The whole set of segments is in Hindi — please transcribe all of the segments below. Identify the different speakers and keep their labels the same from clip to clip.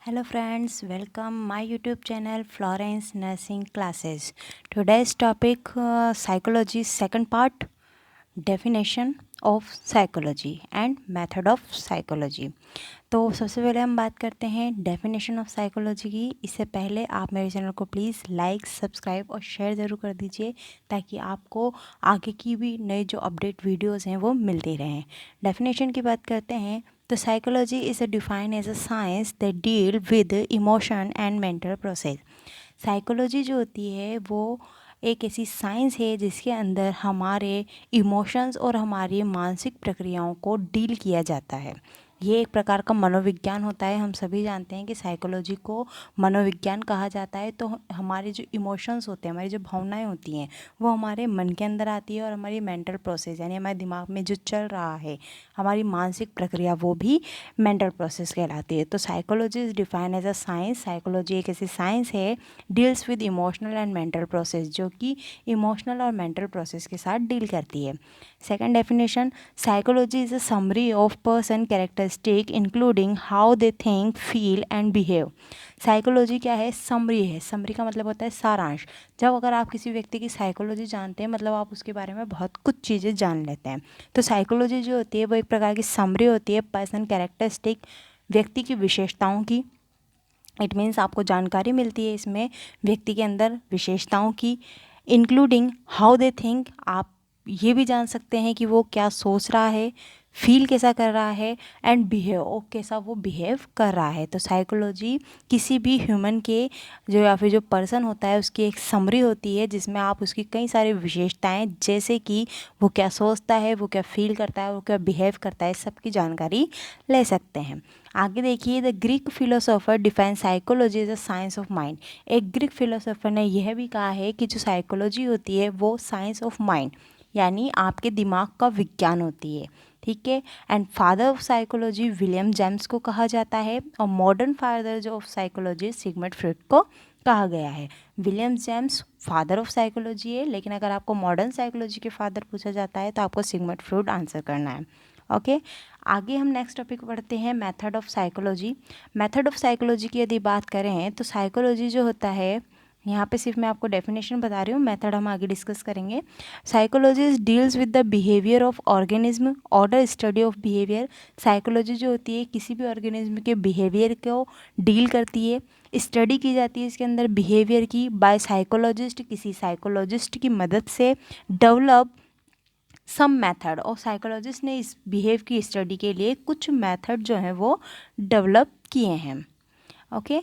Speaker 1: Hello friends, welcome my YouTube channel Florence Nursing Classes. Today's topic psychology second part, definition of psychology and method of psychology. तो सबसे पहले हम बात करते हैं डेफिनेशन ऑफ साइकोलॉजी की। इससे पहले आप मेरे चैनल को प्लीज़ लाइक, सब्सक्राइब और शेयर ज़रूर कर दीजिए ताकि आपको आगे की भी नए जो अपडेट वीडियोस हैं वो मिलती रहें। डेफिनेशन की बात करते हैं तो psychology is defined as a science that deal with emotion and mental process. Psychology जो होती है वो एक ऐसी साइंस है जिसके अंदर हमारे इमोशंस और हमारी मानसिक प्रक्रियाओं को डील किया जाता है। ये एक प्रकार का मनोविज्ञान होता है। हम सभी जानते हैं कि साइकोलॉजी को मनोविज्ञान कहा जाता है। तो हमारे जो इमोशंस होते हैं, हमारी जो भावनाएं होती हैं, वो हमारे मन के अंदर आती है और हमारी मेंटल प्रोसेस यानी हमारे दिमाग में जो चल रहा है, हमारी मानसिक प्रक्रिया, वो भी मेंटल प्रोसेस कहलाती है। तो psychology is defined as a science. Psychology एक ऐसी साइंस है deals with emotional and mental process, जो कि इमोशनल और मेंटल प्रोसेस के साथ डील करती है। Second definition, psychology is a summary of person characteristic including how they think, feel and behave. Psychology क्या है? समरी है। समरी का मतलब होता है सारांश। जब अगर आप किसी व्यक्ति की साइकोलॉजी जानते हैं, मतलब आप उसके बारे में बहुत कुछ चीज़ें जान लेते हैं। तो साइकोलॉजी जो होती है वो एक प्रकार की समरी होती है पर्सन कैरेक्टरिस्टिक, व्यक्ति की विशेषताओं की। इट मीन्स आपको जानकारी मिलती है इसमें व्यक्ति के अंदर विशेषताओं की, इंक्लूडिंग हाउ दे थिंक। आप ये भी जान सकते हैं कि वो क्या सोच रहा है, फील कैसा कर रहा है, एंड बिहेव, और कैसा वो बिहेव कर रहा है। तो साइकोलॉजी किसी भी ह्यूमन के जो या फिर जो पर्सन होता है उसकी एक समरी होती है जिसमें आप उसकी कई सारी विशेषताएं, जैसे कि वो क्या सोचता है, वो क्या फील करता है, वो क्या बिहेव करता है, सबकी जानकारी ले सकते हैं। आगे देखिए, the Greek philosopher define psychology as a science of mind. एक ग्रीक फिलोसोफर ने यह भी कहा है कि जो साइकोलॉजी होती है वो साइंस ऑफ माइंड यानी आपके दिमाग का विज्ञान होती है। ठीक है। And father of psychology William James को कहा जाता है, और मॉडर्न फादर जो ऑफ साइकोलॉजी सिगमंड फ्रॉइड को कहा गया है। William James father of psychology है, लेकिन अगर आपको मॉडर्न साइकोलॉजी के फादर पूछा जाता है तो आपको सिगमंड फ्रॉइड आंसर करना है। ओके। आगे हम नेक्स्ट टॉपिक पढ़ते हैं, method of psychology. Method of psychology की यदि बात करें तो साइकोलॉजी जो होता है, यहाँ पे सिर्फ मैं आपको डेफिनेशन बता रही हूँ, मेथड हम आगे डिस्कस करेंगे। Psychology deals with the behaviour of organism, order study of behaviour. Psychology जो होती है किसी भी ऑर्गेनिज्म के बिहेवियर को डील करती है, स्टडी की जाती है इसके अंदर बिहेवियर की बाय साइकोलॉजिस्ट, किसी साइकोलॉजिस्ट की मदद से डेवलप सम मेथड। और साइकोलॉजिस्ट ने इस बिहेव की स्टडी के लिए कुछ मेथड जो हैं वो डेवलप किए हैं। Okay.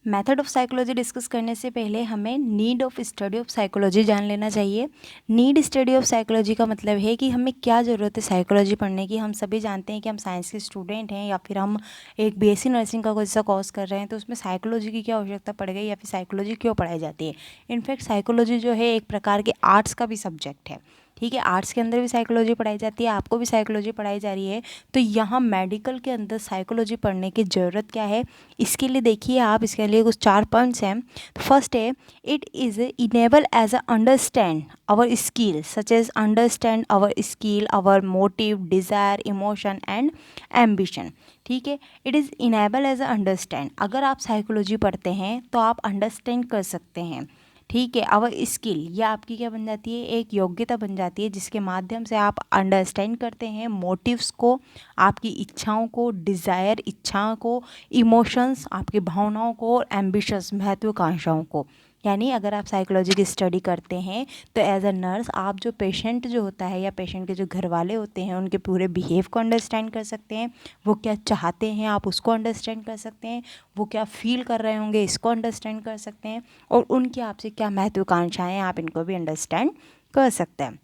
Speaker 1: Method of psychology discuss करने से पहले हमें need of study of psychology जान लेना चाहिए। नीड स्टडी ऑफ साइकोलॉजी का मतलब है कि हमें क्या ज़रूरत है साइकोलॉजी पढ़ने की। हम सभी जानते हैं कि हम साइंस के स्टूडेंट हैं या फिर हम एक बीएससी नर्सिंग का कोई सा कोर्स कर रहे हैं, तो उसमें साइकोलॉजी की क्या आवश्यकता पड़ गई या फिर साइकोलॉजी क्यों पढ़ाई जाती है। इनफैक्ट साइकोलॉजी जो है एक प्रकार के आर्ट्स का भी सब्जेक्ट है। ठीक है, आर्ट्स के अंदर भी साइकोलॉजी पढ़ाई जाती है, आपको भी साइकोलॉजी पढ़ाई जा रही है। तो यहाँ मेडिकल के अंदर साइकोलॉजी पढ़ने की ज़रूरत क्या है, इसके लिए देखिए आप, इसके लिए कुछ 4 पॉइंट्स हैं। फर्स्ट है, it is enable as a understand our skill such as understand our skill, our motive, desire, emotion and ambition. ठीक है, it is enable as a understand. अगर आप साइकोलॉजी पढ़ते हैं तो आप अंडरस्टैंड कर सकते हैं। ठीक है, आवर स्किल, यह आपकी क्या बन जाती है, एक योग्यता बन जाती है जिसके माध्यम से आप अंडरस्टैंड करते हैं मोटिव्स को, आपकी इच्छाओं को, डिज़ायर इच्छाओं को, इमोशंस आपकी भावनाओं को, और एम्बिशंस महत्वाकांक्षाओं को। यानी अगर आप साइकोलॉजी की स्टडी करते हैं तो एज अ नर्स आप जो पेशेंट जो होता है या पेशेंट के जो घर वाले होते हैं उनके पूरे बिहेव को अंडरस्टैंड कर सकते हैं, वो क्या चाहते हैं आप उसको अंडरस्टैंड कर सकते हैं, वो क्या फील कर रहे होंगे इसको अंडरस्टैंड कर सकते हैं, और उनकी आपसे क्या महत्वाकांक्षाएं हैं आप इनको भी अंडरस्टैंड कर सकते हैं।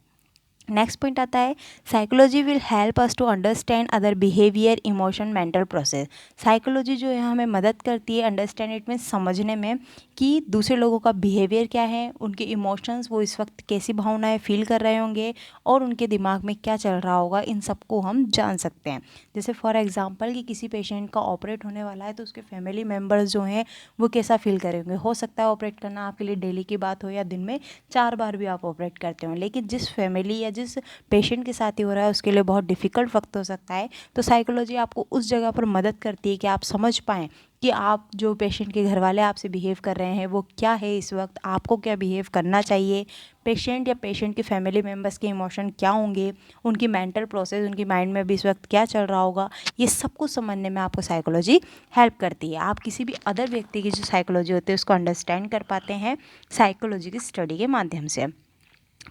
Speaker 1: नेक्स्ट पॉइंट आता है, psychology will help us to understand other behaviour, emotion, mental process. Psychology जो है हमें मदद करती है अंडरस्टैंड, इट मीन्स समझने में कि दूसरे लोगों का बिहेवियर क्या है, उनके इमोशंस, वो इस वक्त कैसी भावनाएं फील कर रहे होंगे और उनके दिमाग में क्या चल रहा होगा, इन सबको हम जान सकते हैं। जैसे फॉर एग्जांपल कि किसी पेशेंट का ऑपरेट होने वाला है तो उसके फैमिली मेम्बर्स जो हैं वो कैसा फील करेंगे। हो सकता है ऑपरेट करना आपके लिए डेली की बात हो या दिन में 4 बार भी आप ऑपरेट करते हो, लेकिन जिस फैमिली या जिस पेशेंट के साथ ही हो रहा है उसके लिए बहुत डिफ़िकल्ट वक्त हो सकता है। तो साइकोलॉजी आपको उस जगह पर मदद करती है कि आप समझ पाएँ कि आप जो पेशेंट के घर वाले आपसे बिहेव कर रहे हैं वो क्या है, इस वक्त आपको क्या बिहेव करना चाहिए, पेशेंट या पेशेंट के फैमिली मेम्बर्स के इमोशन क्या होंगे, उनकी मेंटल प्रोसेस, उनकी माइंड में भी इस वक्त क्या चल रहा होगा, ये सब कुछ समझने में आपको साइकोलॉजी हेल्प करती है। आप किसी भी अदर व्यक्ति की जो साइकोलॉजी होती है उसको अंडरस्टैंड कर पाते हैं साइकोलॉजी की स्टडी के माध्यम से।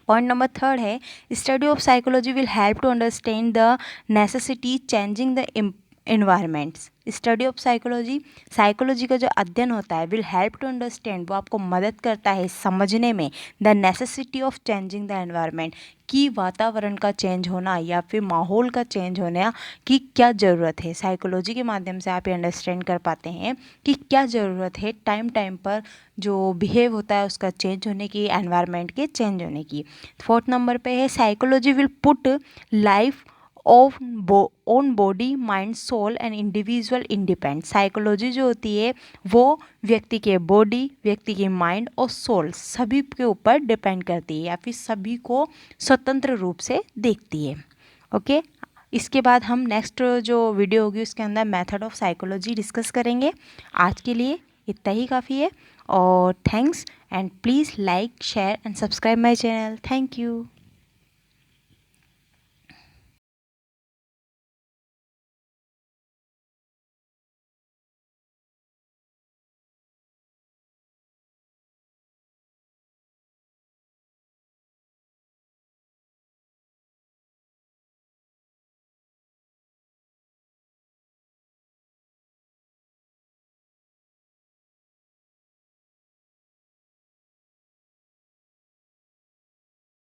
Speaker 1: पॉइंट नंबर 3 है, study of psychology will help to understand the necessity changing the environments. Study of psychology, psychology का जो अध्ययन होता है, विल हेल्प टू अंडरस्टैंड, वो आपको मदद करता है समझने में, the necessity of changing the environment, कि वातावरण का चेंज होना या फिर माहौल का चेंज होना की क्या ज़रूरत है। साइकोलॉजी के माध्यम से आप ये अंडरस्टैंड कर पाते हैं कि क्या ज़रूरत है टाइम टाइम पर जो बिहेव होता है उसका चेंज होने की, एनवायरनमेंट के चेंज होने की। 4th नंबर पे है, psychology will put life of own body mind soul and individual independent. Psychology जो होती है वो व्यक्ति के बॉडी, व्यक्ति के माइंड और सोल सभी के ऊपर डिपेंड करती है या फिर सभी को स्वतंत्र रूप से देखती है। ओके, इसके बाद हम नेक्स्ट जो वीडियो होगी उसके अंदर मेथड ऑफ साइकोलॉजी डिस्कस करेंगे। आज के लिए इतना ही काफ़ी है और thanks, and please like share and subscribe my channel. Thank you.